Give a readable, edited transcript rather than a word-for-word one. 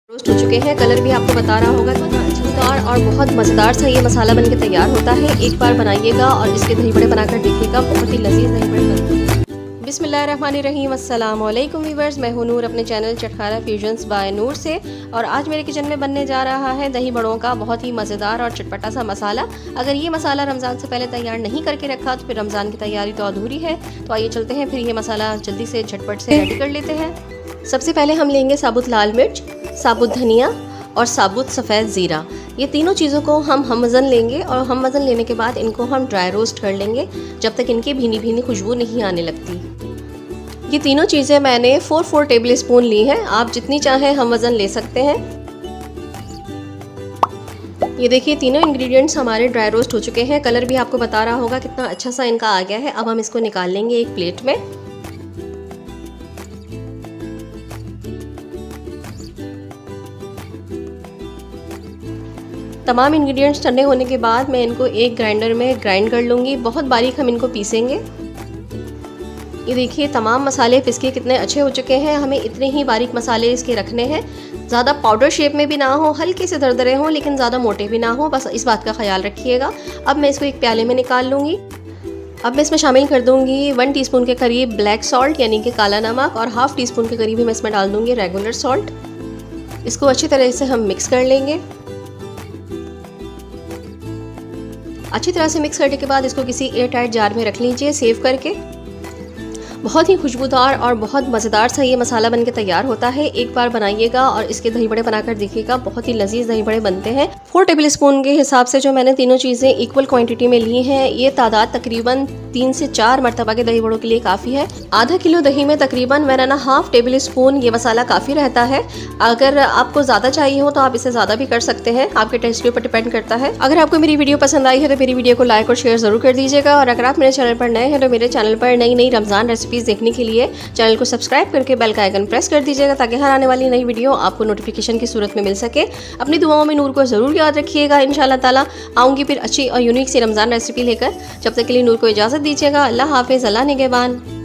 Roast हो चुके हैं। कलर भी आपको बता रहा होगा कितना अच्छा और बहुत मज़ेदार सा ये मसाला बनके तैयार होता है। एक बार बनाइएगा और इसके दही बड़े बनाकर देखिएगा, बहुत ही लजीज दही बड़े बनते हैं। बिस्मिल्लाहिर्रहमानिर्रहीम, अस्सलाम वालेकुम व्यूअर्स, मैं हूं नूर अपने चैनल चटखारा फ्यूजन्स बाय नूर से। और आज मेरे किचन में बनने जा रहा है दही बड़ों का बहुत ही मज़ेदार और चटपटा सा मसाला। अगर ये मसाला रमज़ान से पहले तैयार नहीं करके रखा तो फिर रमज़ान की तैयारी तो अधूरी है। तो आइए चलते हैं फिर ये मसाला जल्दी से झटपट से रेडी कर लेते हैं। सबसे पहले हम लेंगे साबुत लाल मिर्च, साबुत धनिया और साबुत सफ़ेद ज़ीरा। ये तीनों चीज़ों को हम वज़न लेंगे और हम वज़न लेने के बाद इनको हम ड्राई रोस्ट कर लेंगे जब तक इनकी भीनी भीनी खुशबू नहीं आने लगती। ये तीनों चीज़ें मैंने 4 टेबल स्पून ली हैं। आप जितनी चाहें हम वज़न ले सकते हैं। ये देखिए तीनों इंग्रेडिएंट्स हमारे ड्राई रोस्ट हो चुके हैं। कलर भी आपको बता रहा होगा कितना अच्छा सा इनका आ गया है। अब हम इसको निकाल लेंगे एक प्लेट में। तमाम इंग्रेडिएंट्स ठंडे होने के बाद मैं इनको एक ग्राइंडर में ग्राइंड कर लूँगी। बहुत बारीक हम इनको पीसेंगे। ये देखिए तमाम मसाले पिस के कितने अच्छे हो चुके हैं। हमें इतने ही बारीक मसाले इसके रखने हैं। ज़्यादा पाउडर शेप में भी ना हो, हल्के से दरदरे हों लेकिन ज़्यादा मोटे भी ना हो, बस इस बात का ख्याल रखिएगा। अब मैं इसको एक प्याले में निकाल लूँगी। अब मैं इसमें शामिल कर दूँगी 1 टीस्पून के करीब ब्लैक सॉल्ट यानी कि काला नमक और हाफ़ टीस्पून के करीब मैं इसमें डाल दूँगी रेगुलर सॉल्ट। इसको अच्छी तरह से हम मिक्स कर लेंगे। अच्छी तरह से मिक्स करने के बाद इसको किसी एयर टाइट जार में रख लीजिए सेव करके। बहुत ही खुशबूदार और बहुत मज़ेदार सा ये मसाला बनके तैयार होता है। एक बार बनाइएगा और इसके दही बड़े बनाकर देखिएगा, बहुत ही लजीज दही बड़े बनते हैं। 4 टेबल स्पून के हिसाब से जो मैंने तीनों चीज़ें इक्वल क्वांटिटी में ली हैं, ये तादाद तकरीबन 3 से 4 मरतबा के दही बड़ों के लिए काफ़ी है। आधा किलो दही में तकरीबन 1.5 टेबल स्पून ये मसाला काफ़ी रहता है। अगर आपको ज़्यादा चाहिए हो तो आप इसे ज़्यादा भी कर सकते हैं, आपके टेस्ट के ऊपर डिपेंड करता है। अगर आपको मेरी वीडियो पसंद आई है तो मेरी वीडियो को लाइक और शेयर ज़रूर कर दीजिएगा। और अगर आप मेरे चैनल पर नए हैं तो मेरे चैनल पर नई नई रमज़ान रेसिपीज़ देखने के लिए चैनल को सब्सक्राइब करके बेल का आइकन प्रेस कर दीजिएगा ताकि हर आने वाली नई वीडियो आपको नोटिफिकेशन की सूरत में मिल सके। अपनी दुआओं में नूर को ज़रूर याद रखिएगा। इंशाअल्लाह ताला आऊँगी फिर अच्छी और यूनिक सी रमज़ान रेसिपी लेकर। जब तक के लिए नूर को इजाज़त दीजिएगा। अल्लाह हाफ़िज़, अल्लाह निगहबान।